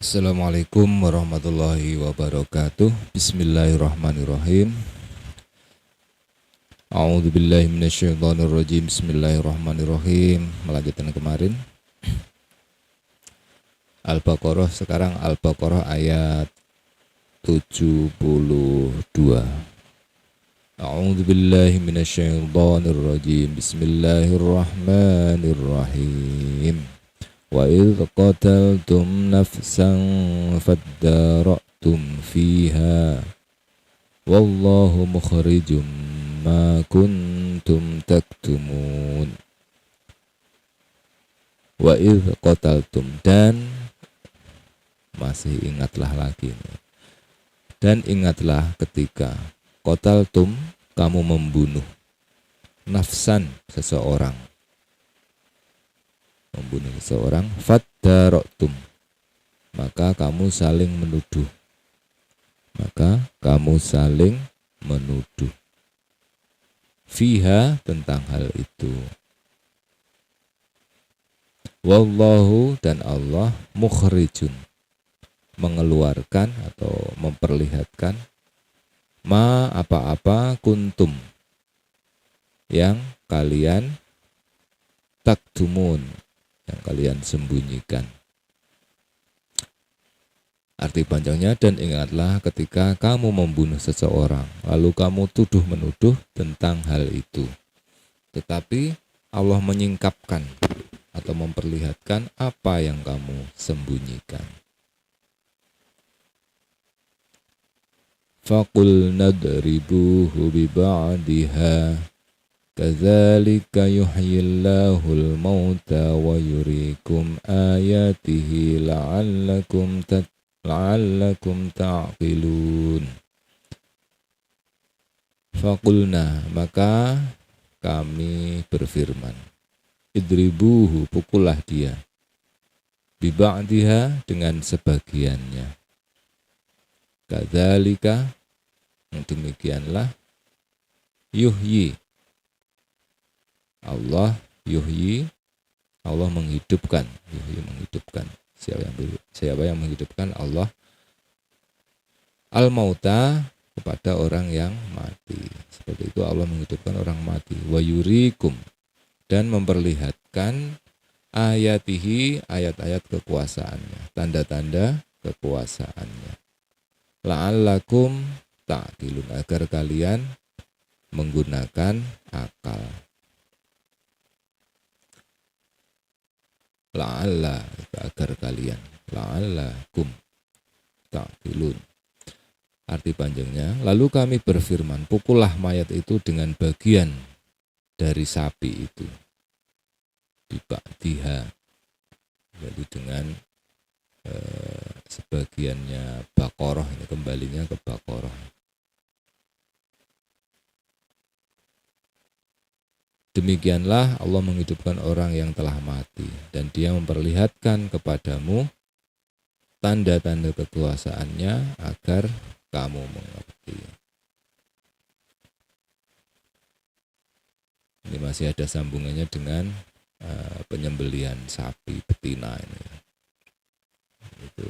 Assalamualaikum warahmatullahi wabarakatuh. Bismillahirrahmanirrahim. A'udzubillahi minasyaitonirrajim. Bismillahirrahmanirrahim. Melanjutkan kemarin Al-Baqarah, sekarang Al-Baqarah ayat 72. A'udzubillahi minasyaitonirrajim. Bismillahirrahmanirrahim. Wa idh qataltum nafsan faddara'tum fiha wallahu mukhrijum ma kuntum taktumun. Wa idh qataltum, dan masih ingatlah lagi, dan ingatlah ketika qataltum, kamu membunuh, nafsan, seseorang, membunuh seseorang, faddara'tum, maka kamu saling menuduh, fiha, tentang hal itu. Wallahu, dan Allah, mukhrijun, mengeluarkan atau memperlihatkan, ma, apa-apa, kuntum, yang kalian taktumun, yang kalian sembunyikan. Arti panjangnya, dan ingatlah ketika kamu membunuh seseorang, lalu kamu tuduh-menuduh tentang hal itu, tetapi Allah menyingkapkan atau memperlihatkan apa yang kamu sembunyikan. Faqul nadribuhu biba'diha kadzalika yuhyillahul mauta wa yuriikum ayatihi la'allakum ta'qilun. Faqulna, maka kami berfirman, idribuhu, pukullah dia, biba'diha, dengan sebagiannya, kadzalika, demikianlah, yuhyi, Allah, yuhyi, Allah menghidupkan, yuhyi, menghidupkan. Siapa yang menghidupkan? Allah. Al-mauta, kepada orang yang mati. Seperti itu Allah menghidupkan orang mati. Wa yurikum, dan memperlihatkan ayatihi, ayat-ayat kekuasaannya, tanda-tanda kekuasaannya. La'allakum ta'qilun, agar kalian menggunakan akal. La'alla, agar kalian, la'allakum ta'qilun. Arti panjangnya, lalu kami berfirman, pukullah mayat itu dengan bagian dari sapi itu, biba'diha, jadi dengan sebagiannya Baqarah, ini kembalinya ke Baqarah. Demikianlah Allah menghidupkan orang yang telah mati, dan Dia memperlihatkan kepadamu tanda-tanda kekuasaannya agar kamu mengerti. Ini masih ada sambungannya dengan penyembelihan sapi betina ini. Itu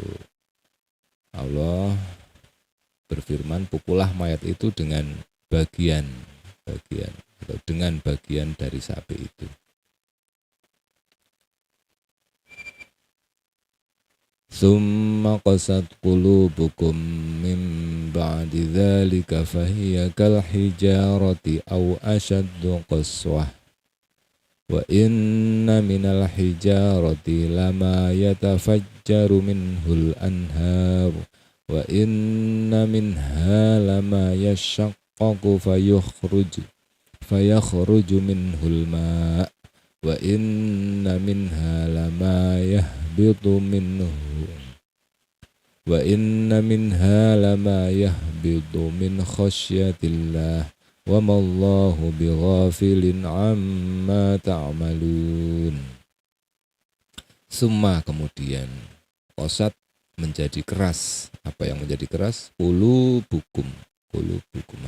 Allah berfirman, pukullah mayat itu dengan bagian atau dengan bagian dari sapi itu. Summa qasat qulubukum min ba'di dzalika fahiya kal hijarati aw ashaddu qaswah wa inna minal hijarati lama yatafajjaru minhul anhar wa inna minha lama yashaqqaqu fayakhruju minhul ma' wa inna minha lama yahbitu minhu wa inna minha lama yahbitu min khasyatillah wa mallahu bighafilin amma ta'malun. Summa, kemudian, qasat, menjadi keras. Apa yang menjadi keras? Qulubukum,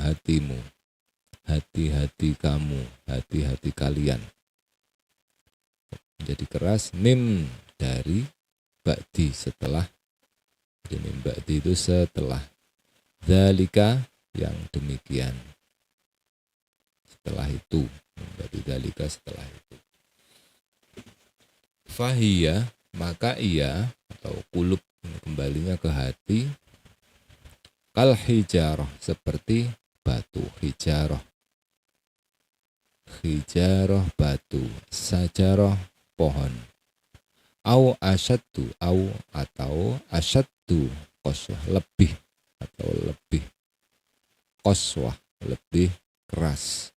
hatimu, hati-hati kamu, hati-hati kalian menjadi keras, mim, dari, ba'di, setelah Min ba'di itu setelah. Dzalika yang demikian. Setelah itu. Min ba'di dzalika setelah itu. Fahiyya, maka ia atau kulub, kembalinya ke hati, kal hijarah, seperti batu. Hijarah batu, sajarah pohon. Au asyaddu, atau asyaddu qaswah, lebih atau lebih qaswah, lebih keras.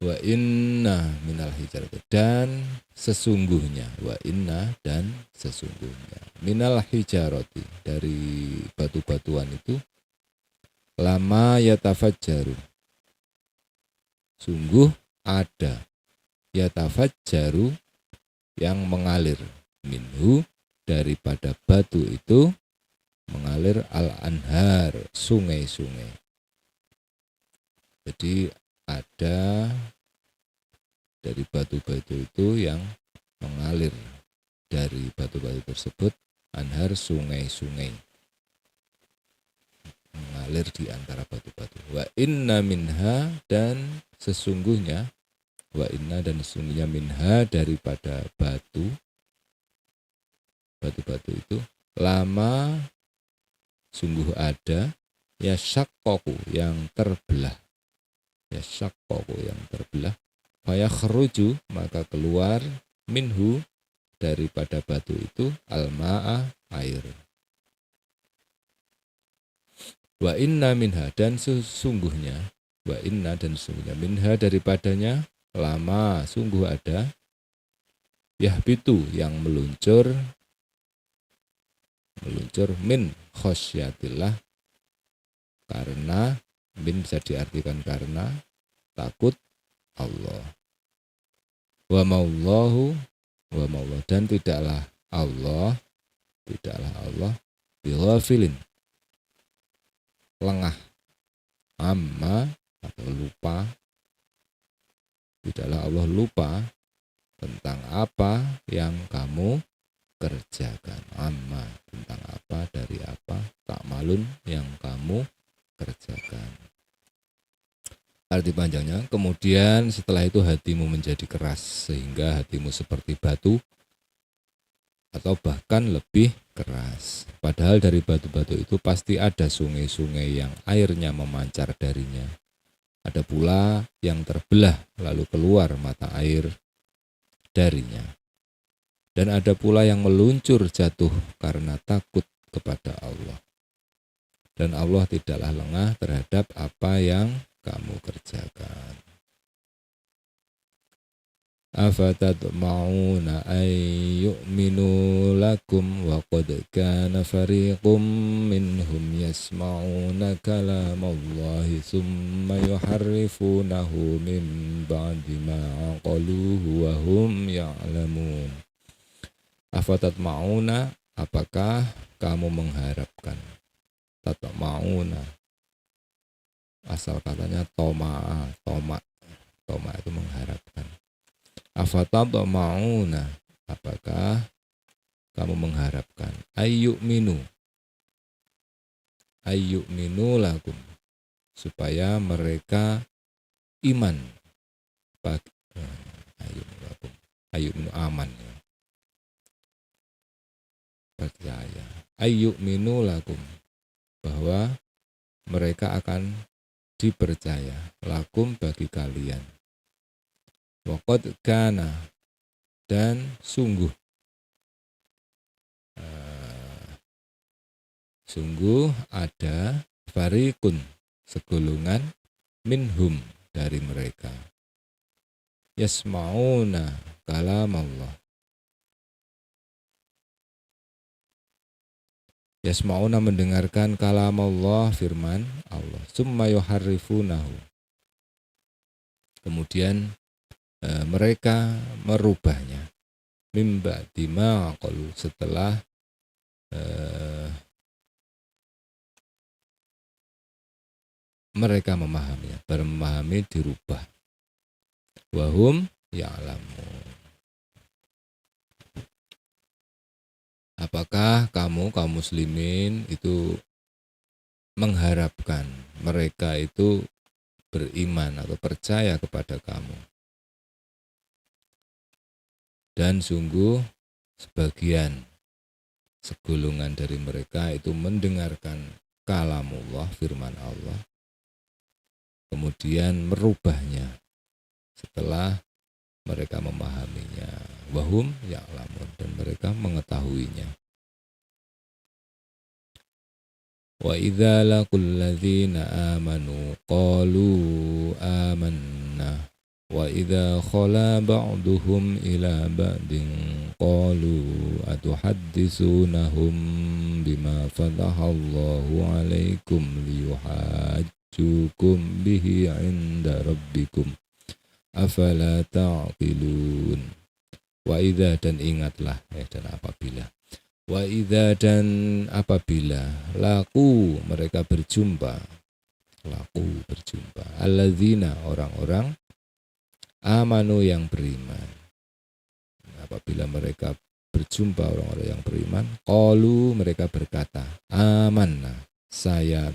Wa inna minal hijarati, dan sesungguhnya, wa inna dan sesungguhnya, minal hijarati, dari batu-batuan itu, lama yatafajjaru, sungguh ada, yatafajjaru, yang mengalir, minhu, daripada batu itu, mengalir al-anhar, sungai-sungai. Jadi ada dari batu-batu itu yang mengalir, dari batu-batu tersebut anhar, sungai-sungai mengalir di antara batu-batu. Wa inna minha, dan sesungguhnya, wa inna dan sesungguhnya, minha, daripada batu-batu itu, lama, sungguh ada, yashaqqaqu, yang terbelah, yashaqqaqu, yang terbelah, fayakhruju, maka keluar, minhu, daripada batu itu, al-ma'a, air. Wa inna minha, dan sesungguhnya, wa inna dan sesungguhnya, minha, daripadanya, lama, sungguh ada, yahbitu, yang meluncur min khosyatillah, karena, min bisa diartikan karena takut Allah. Wa maullahu, dan tidaklah Allah bighafilin, lengah, amma, atau lupa, tidaklah Allah lupa tentang apa yang kamu kerjakan. Amma, tentang apa, dari apa, ta'malun, yang kamu kerjakan. Arti panjangnya, kemudian setelah itu hatimu menjadi keras, sehingga hatimu seperti batu, atau bahkan lebih keras. Padahal dari batu-batu itu pasti ada sungai-sungai yang airnya memancar darinya. Ada pula yang terbelah lalu keluar mata air darinya. Dan ada pula yang meluncur jatuh karena takut kepada Allah. Dan Allah tidaklah lengah terhadap apa yang kamu kerjakan. Afatatma'una ay yu'minu lakum wa qad kana fariqum minhum yasma'una kalamallahi thumma yuharrifunahu min ba'di ma aqaluhu wa hum ya'lamun. Afatatma'una, apakah kamu mengharapkan? Tatma'una, asal katanya toma itu mengharapkan. Afatatma'una, apakah kamu mengharapkan? Ayyu'minu lakum, supaya mereka iman. Ayyu'minu aman, percaya. Ayyu'minu lakum, bahwa mereka akan dipercaya, lakum, bagi kalian. Wa qad kana, dan sungguh ada fariqun, segolongan, minhum, dari mereka, yasma'una kalam Allah, yasma'una, mendengarkan kalam Allah, firman Allah, summa yuharrifunahu, kemudian mereka merubahnya, mimba dima qalu, setelah mereka memahaminya, memahami dirubah. Wahum ya'lamun, Apakah kaum muslimin itu mengharapkan mereka itu beriman atau percaya kepada kamu? Dan sungguh sebagian segolongan dari mereka itu mendengarkan kalamullah, firman Allah, kemudian merubahnya setelah mereka memahaminya, wahum ya'lamun, dan mereka mengetahuinya. Wa idza laqul ladzina amanu qalu amanna wa idza khala ba'duhum ila ba'din qalu atuhaddisunahum bima fatahallahu 'alaikum liyuhajjukum bihi 'inda rabbikum afala ta'qilun. Wa idza, dan ingatlah, dan apabila, wa idza, dan apabila, laku, mereka berjumpa, alladzina, orang-orang, amanu, yang beriman. Apabila mereka berjumpa orang-orang yang beriman, qalu, mereka berkata, amanna, saya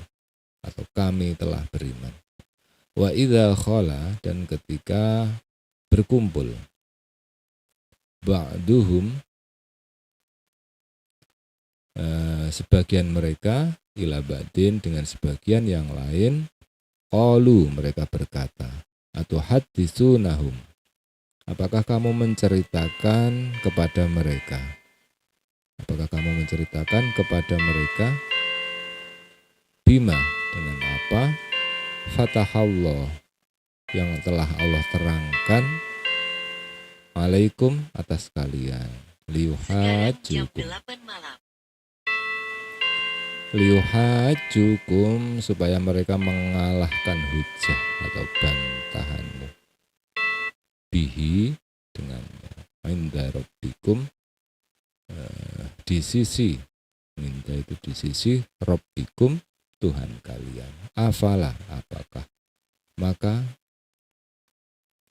atau kami telah beriman. Wa idza khala, dan ketika berkumpul, ba'duhum, sebagian mereka, ila ba'din, dengan sebagian yang lain, qalu, mereka berkata, atau hadisunahum, apakah kamu menceritakan kepada mereka? Apakah kamu menceritakan kepada mereka? Bima, dengan apa? Fatahallah, yang telah Allah terangkan, alaikum, atas kalian, liyuhajjukum, supaya mereka mengalahkan hujah atau bantahanmu, bihi, dengannya, inda rabbikum, di sisi, minta itu di sisi rabbikum, Tuhan kalian. Afala, apakah, maka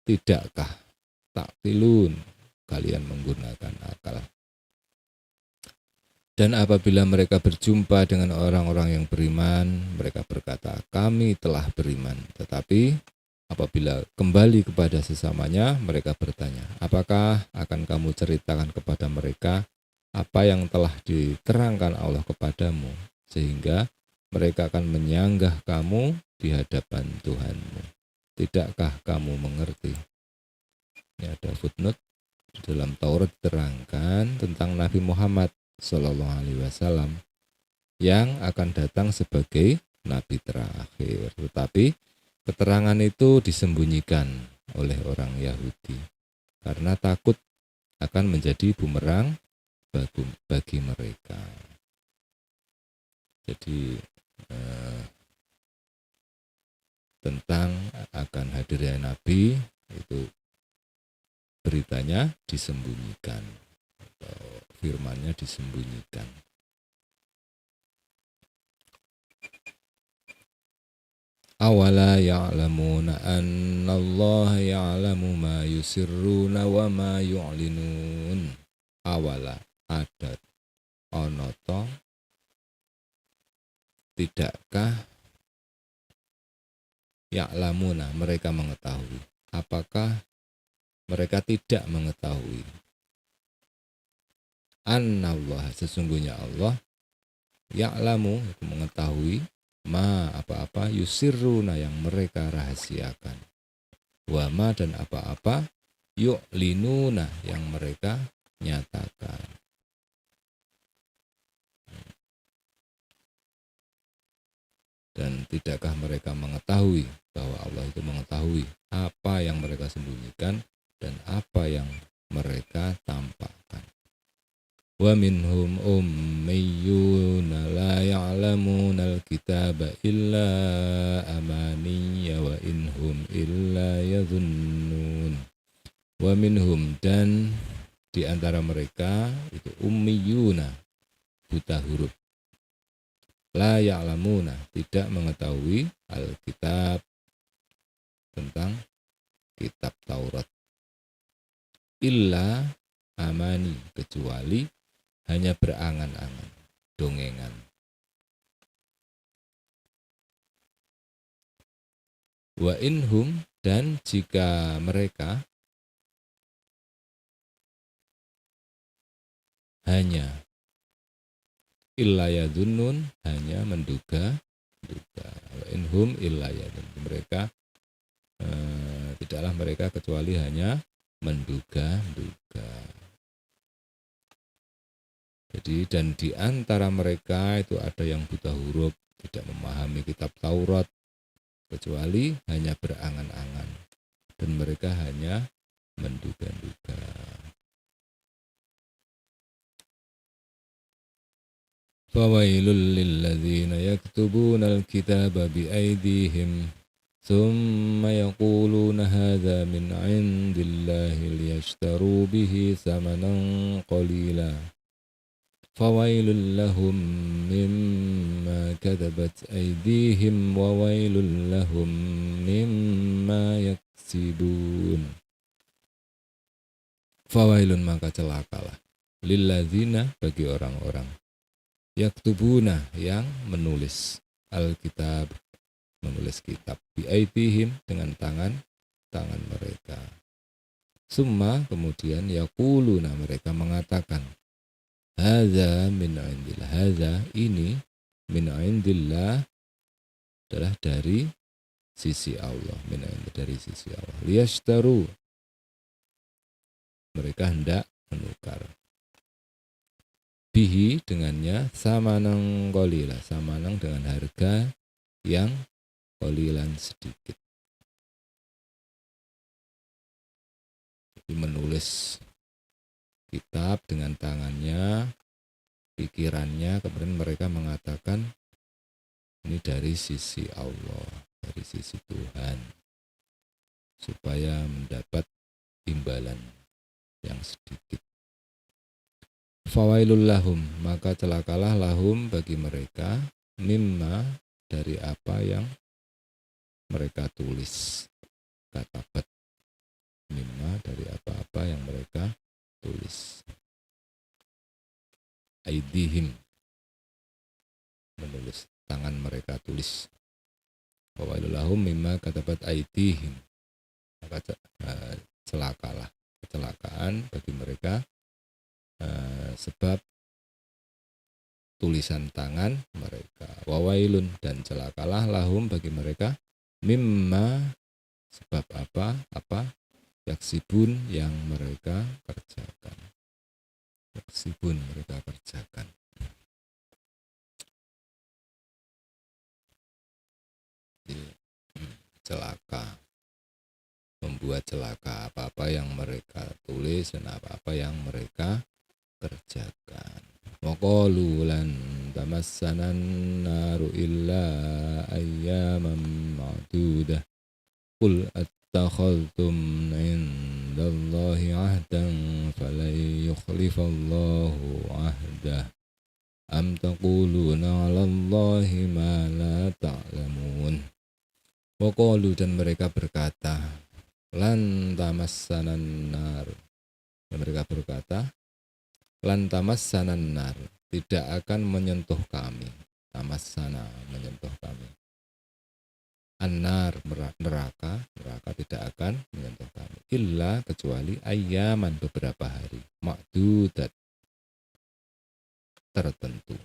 tidakkah, ta'qilun, kalian menggunakan akal. Dan apabila mereka berjumpa dengan orang-orang yang beriman, mereka berkata, kami telah beriman. Tetapi apabila kembali kepada sesamanya, mereka bertanya, apakah akan kamu ceritakan kepada mereka apa yang telah diterangkan Allah kepadamu, sehingga mereka akan menyanggah kamu di hadapan Tuhanmu. Tidakkah kamu mengerti? Ini ada footnote, di dalam Taurat diterangkan tentang Nabi Muhammad Sallallahu Alaihi Wasallam yang akan datang sebagai Nabi terakhir. Tetapi keterangan itu disembunyikan oleh orang Yahudi karena takut akan menjadi bumerang bagi mereka. Jadi tentang akan hadirnya Nabi itu beritanya disembunyikan atau firmannya disembunyikan. Awala ya'lamuna annallaha ya'lamu ma yusirruna wa ma yu'linun. Awala, adat, onoto, tidakkah, ya'lamuna, mereka mengetahui. Apakah mereka tidak mengetahui? Annallah, sesungguhnya Allah, ya'lamu, itu mengetahui, ma, apa-apa, yusirruna, yang mereka rahasiakan, wa ma, dan apa-apa, yu'linuna, yang mereka nyatakan. Dan tidakkah mereka mengetahui bahwa Allah itu mengetahui apa yang mereka sembunyikan dan apa yang mereka tampakkan. Wa minhum ummiyyuna la ya'lamuna al-kitaba illa amaniya wa inhum illa yadhunnun. Wa minhum, dan di antara mereka itu ummiyuna, buta huruf, la ya'lamuna, tidak mengetahui al-kitab, tentang kitab Taurat, illa amani, kecuali hanya berangan-angan, dongengan. Wa inhum, dan jika mereka hanya illa yadhunnun, hanya menduga. Wa inhum illa yadhunnun, mereka tidaklah mereka kecuali hanya menduga-duga. Jadi dan di antara mereka itu ada yang buta huruf, tidak memahami kitab Taurat, kecuali hanya berangan-angan, dan mereka hanya menduga-duga. Fawailul lilladzina yaktubuna al-kitaba biaydihim thumma yaquluna hadza min 'indillahi liyashtaru bihi thamanan qalila. Fawailul lahum mimma katabat aydihim wa wailul lahum mimma yaksibun. Fawailun, maka celakalah, lilladzina, bagi orang-orang, yaktubuna, yang menulis, alkitab, menulis kitab, biaydihim, dengan tangan mereka. Summa, kemudian, yaquluna, mereka mengatakan, hadza min indillah, hadza, ini, min indillah, adalah dari sisi Allah, min indillah, dari sisi Allah. Liyashtaru, mereka hendak menukar, bihi, dengannya, samanang qalila, samanang, dengan harga yang qalilan, sedikit. Jadi menulis kitab dengan tangannya, pikirannya, kemudian mereka mengatakan ini dari sisi Allah, dari sisi Tuhan, supaya mendapat imbalan yang sedikit. Fawailul lahum, maka celakalah, lahum, bagi mereka, mimma, dari apa yang mereka tulis, katabat, mimma, dari apa-apa yang mereka tulis. Aidihim, menulis, tangan mereka tulis. Fawailul lahum mimma katabat aidihim, maka celakalah, kecelakaan bagi mereka sebab tulisan tangan mereka. Wawailun, dan celakalah, lahum, bagi mereka, mimma, sebab apa yaksibun, yang mereka kerjakan. Yaksibun, mereka kerjakan. Celaka, membuat celaka apa-apa yang mereka tulis dan apa-apa yang mereka kerjakan. Waqalu lan tamassanan naru illa ayyaman ma'dudah. Qul attakhadhtum 'indallahi 'ahdan falan yukhlifallahu 'ahdah. Am taquluna 'alallahi ma la ta'lamun. Waqalu, dan mereka berkata, lan tamassanan nar, dan mereka berkata, lan tamassanan nar, tidak akan menyentuh kami. Tamassana, menyentuh kami. An-nar, neraka tidak akan menyentuh kami. Illa, kecuali, ayyaman, beberapa hari. Ma'dudat, tertentu.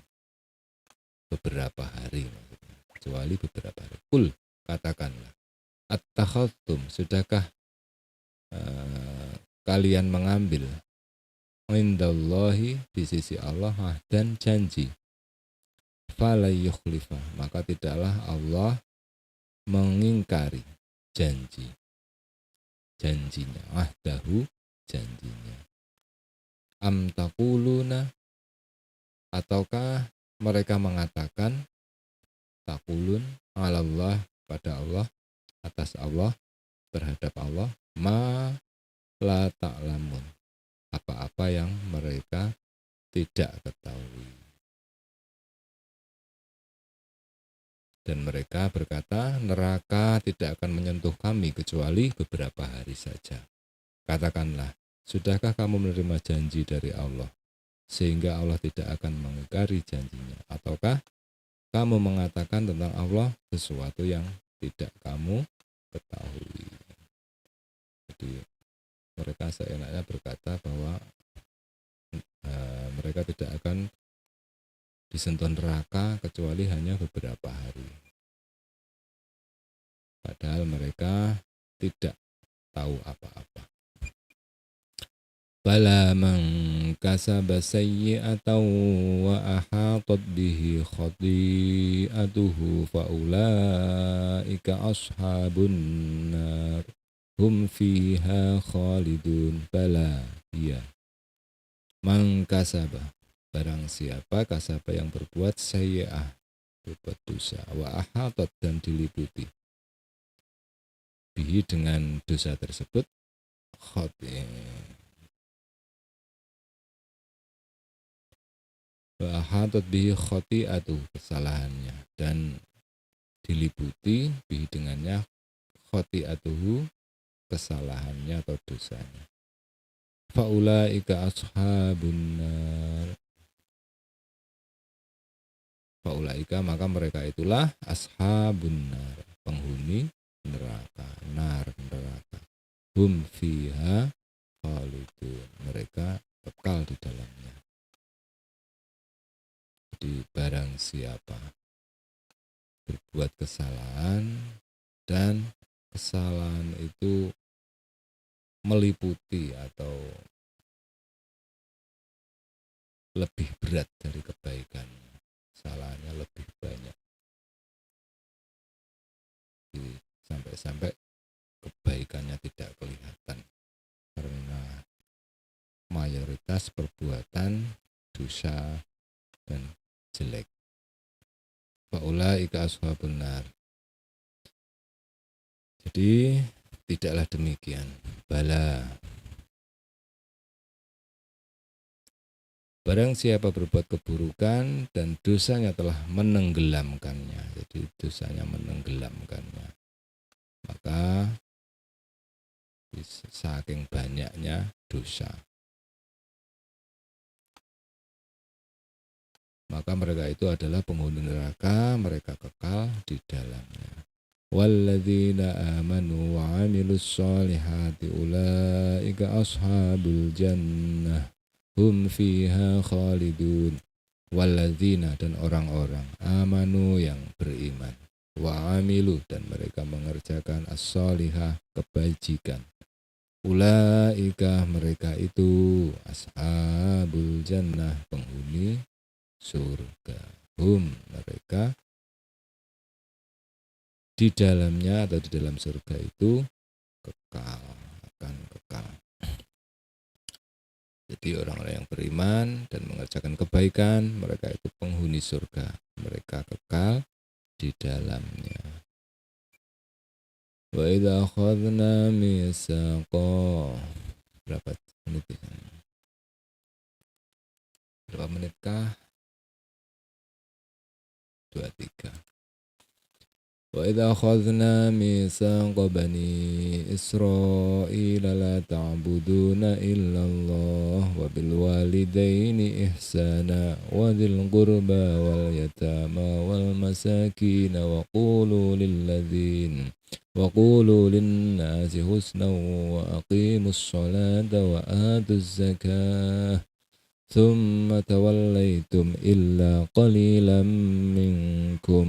Beberapa hari, maksudnya. Kecuali beberapa hari. Kul, katakanlah, attakhadhtum, sudahkah kalian mengambil, indallahi, di sisi Allah, dan janji, fala yukhlifa, maka tidaklah Allah mengingkari janjinya, ahdahu, janjinya. Am taquluna, ataukah mereka mengatakan, taqulun, alallah, pada Allah, atas Allah, terhadap Allah, ma la ta'lamun, apa-apa yang mereka tidak ketahui. Dan mereka berkata, neraka tidak akan menyentuh kami kecuali beberapa hari saja. Katakanlah, sudahkah kamu menerima janji dari Allah sehingga Allah tidak akan mengingkari janjinya? Ataukah kamu mengatakan tentang Allah sesuatu yang tidak kamu ketahui? Jadi mereka seenaknya berkata bahwa mereka tidak akan disentuh neraka kecuali hanya beberapa hari. Padahal mereka tidak tahu apa-apa. Bala man kasaba sayyi'atan wa ahatat bihi khati'atuhu fa ulaika ashabun nar hum fiha khalidun. Bala, iya. Man kasaba, barang siapa kasaba yang berbuat sayyi'ah, berbuat dosa, wa ahatat dan diliputi bihi dengan dosa tersebut khati' Hatot bihi khoti'atu, kesalahannya, dan diliputi bihi dengannya khoti'atuhu, kesalahannya atau dosanya. Faulaika ashabun nar. Faulaika, maka mereka itulah ashabun nar, penghuni neraka, neraka. Hum fiha khalidun, mereka kekal di dalamnya. Di barang siapa berbuat kesalahan dan kesalahan itu meliputi atau lebih berat dari kebaikan, kesalahannya lebih banyak, sampai-sampai kebaikannya tidak kelihatan karena mayoritas perbuatan dosa dan jelek. Faulaika ashabun nar. Jadi tidaklah demikian. Bala, barang siapa berbuat keburukan dan dosanya telah menenggelamkannya, jadi dosanya menenggelamkannya, maka saking banyaknya dosa, maka mereka itu adalah penghuni neraka, mereka kekal di dalamnya. Walladzina amanu wa 'amilus sholihati ulaika ashabul jannah hum fiha khalidun. Walladzina, dan orang-orang, amanu yang beriman, wa 'amilu, dan mereka mengerjakan as-sholihah, kebajikan. Ulaika, mereka itu ashabul jannah, penghuni surga. Hum, mereka di dalamnya atau di dalam surga itu kekal, akan kekal. Jadi orang-orang yang beriman dan mengerjakan kebaikan, mereka itu penghuni surga, mereka kekal di dalamnya. Wa idza akhadna mitsaqa, berapa menit ini? Berapa menitkah? 23. وإذا أخذنا ميثاق بني إسرائيل لا تعبدون إلا الله وبالوالدين إحسانا وذي القربى واليتامى والمساكين وقولوا للناس حسنا وأقيموا الصلاة وآتوا الزكاة ثم توليتم إلا قليلا منكم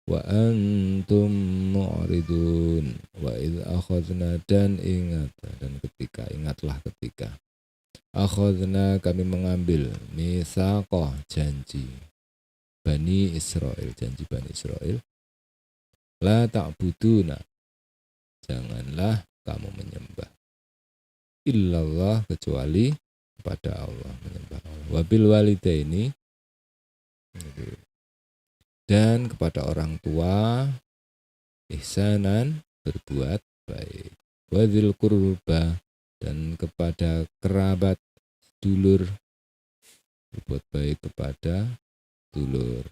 wa antum mu'ridun. Wa idh akhadna, dan ingatlah ketika akhadna, kami mengambil mitsaqah, janji Bani Israel, janji Bani Israel, la ta'buduna, janganlah kamu menyembah, illallah, kecuali kepada Allah, menyembah Allah, wabil walidaini, dan kepada orang tua, ihsanan, berbuat baik, wadzil qurba, dan kepada kerabat, dulur, berbuat baik kepada dulur,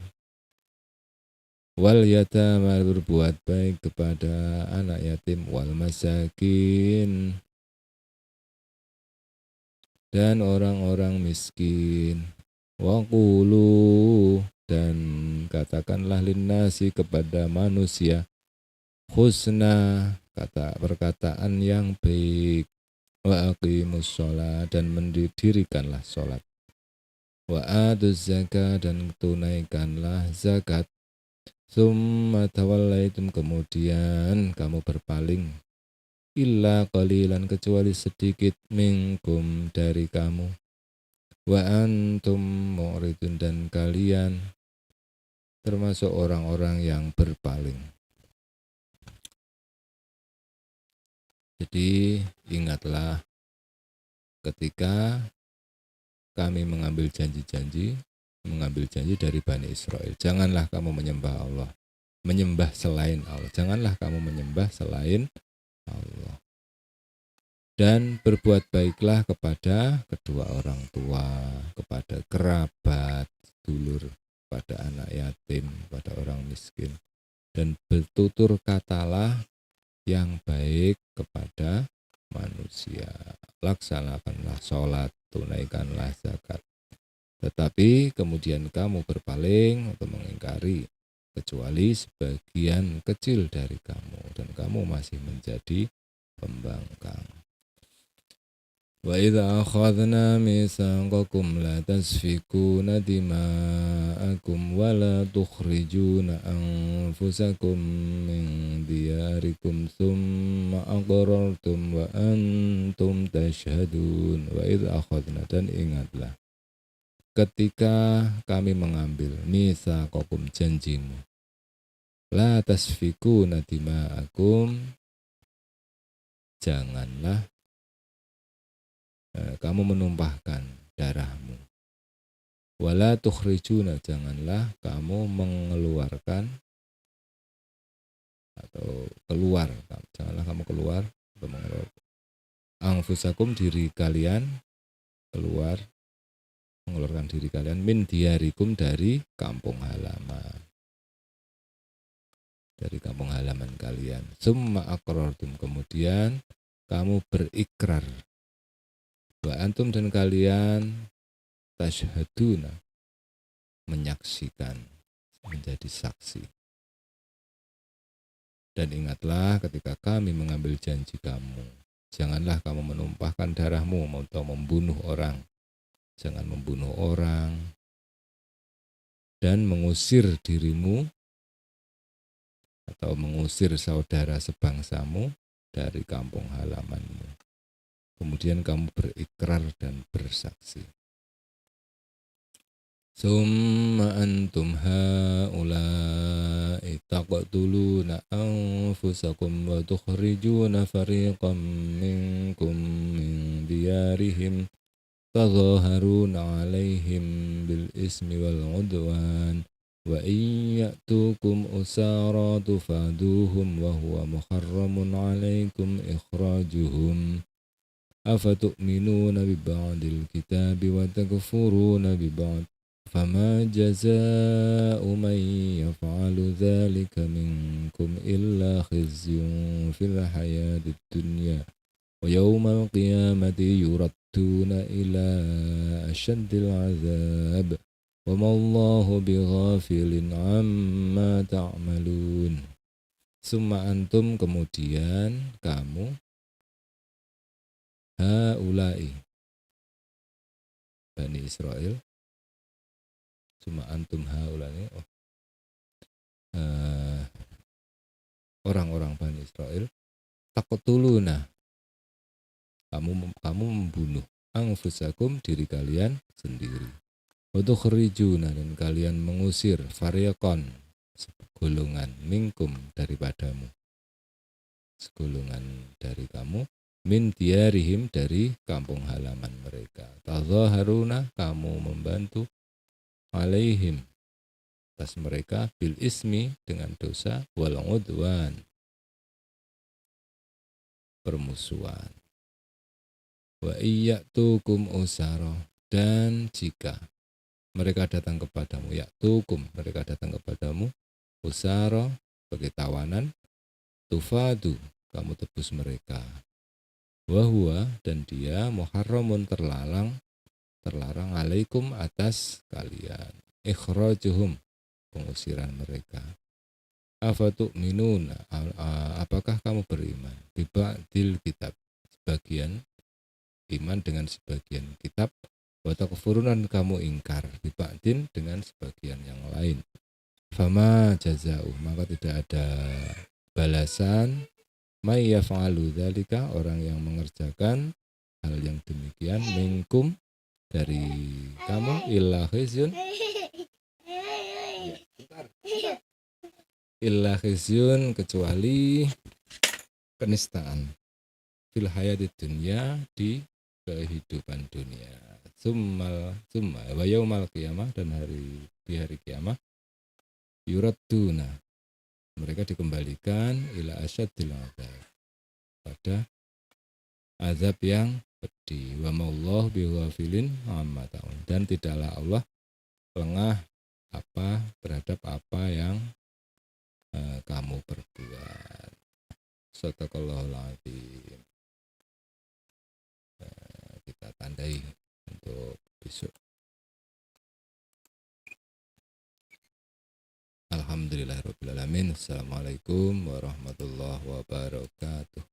wal yatama, berbuat baik kepada anak yatim, wal masakin, dan orang-orang miskin. Waqulu, dan katakanlah linnasi kepada manusia, husna, kata perkataan yang baik. Wa aqimus sholat, dan mendirikanlah sholat. Wa atuz zakat, dan tunaikanlah zakat. Summa tawallaitum, kemudian kamu berpaling. Illa qalilan, kecuali sedikit, minkum, dari kamu. Wa antum mu'ridun, dan kalian termasuk orang-orang yang berpaling. Jadi ingatlah ketika kami mengambil janji dari Bani Israel. Janganlah kamu menyembah Allah, menyembah selain Allah. Janganlah kamu menyembah selain Allah. Dan berbuat baiklah kepada kedua orang tua, kepada kerabat, dulur, pada anak yatim, pada orang miskin. Dan bertutur katalah yang baik kepada manusia. Laksanakanlah sholat, tunaikanlah zakat. Tetapi kemudian kamu berpaling atau mengingkari, kecuali sebagian kecil dari kamu, dan kamu masih menjadi pembangkang. Wa idza akhadna mitsaqakum la tasfikuna dima'akum wa la tukhrijuna anfusakum min diyarikum thumma aqrartum wa antum tashhadun. Wa idza akhadna, dan ingatlah ketika kami mengambil mitsaqakum, janjimu, la tasfikuna dima'akum, janganlah kamu menumpahkan darahmu. Wala tukhrijuna, janganlah kamu mengeluarkan atau keluar, janganlah kamu keluar atau anfusakum, diri kalian, keluar, mengeluarkan diri kalian, min diyarikum, dari kampung halaman, dari kampung halaman kalian. Summa aqrartum, kemudian kamu berikrar. Wa antum, dan kalian tashhaduna, menyaksikan, menjadi saksi. Dan ingatlah ketika kami mengambil janji kamu, janganlah kamu menumpahkan darahmu atau membunuh orang. Jangan membunuh orang dan mengusir dirimu atau mengusir saudara sebangsamu dari kampung halamanmu. Kemudian kamu berikrar dan bersaksi. Summa antum haula'i taqtuluna anfusakum wa tukhrijuna fariqan minkum min diyarihim tadhaharuna 'alaihim bil ismi wal 'udwan wa in ya'tukum usara tufaduhum wa huwa muharramun 'alaikum ikhrajuhum. Afatu'minuna biba'dil kitabi wa takfuruna biba'd. Fama jaza'u man yaf'alu dhalika minkum illa khizyun fil hayatid dunya wa yawmal qiyamati yuradduna ila asyaddil azab wa ma Allahu bighafilin amma ta'malun. Summa antum, kemudian kamu, haulai, Bani Israel, cuma antum haulai, orang-orang Bani Israel, taqtuluna, kamu membunuh, anfusakum, diri kalian sendiri, wa tukhrijuna, dan kalian mengusir, fariqan, segolongan, minkum, daripadamu, segolongan dari kamu, min diyarihim, dari kampung halaman mereka. Tadhaharuna, kamu membantu, alaihim, atas mereka, bil ismi, dengan dosa, wal 'udwan, permusuhan. Wa iyyatukum usara, dan jika mereka datang kepadamu, ya'tukum, mereka datang kepadamu, usara, sebagai tawanan, tufadu, kamu tebus mereka. Wahwa dan dia muharramun terlarang alaikum atas kalian. Ikhrajuhum pengusiran mereka. Afatu'minuna apakah kamu beriman biba'dil kitab sebagian iman dengan sebagian kitab wa takfurun kamu ingkar biba'din dengan sebagian yang lain. Fama jaza'u maka tidak ada balasan may yaf'alu dzalika orang yang mengerjakan hal yang demikian minkum dari kamu illa khizyun kecuali kenistaan fil hayati dunya di kehidupan dunia summa wa yaumal qiyamah dan di hari kiamat yuradduna mereka dikembalikan ila asyadil adzab pada azab yang pedih wa maullahu bighafilin amma ta'un dan tidaklah Allah lengah terhadap apa yang kamu perbuat. Sadaqallahul azim. Kita tandai untuk besok. Alhamdulillahirabbil alamin. Assalamualaikum warahmatullahi wabarakatuh.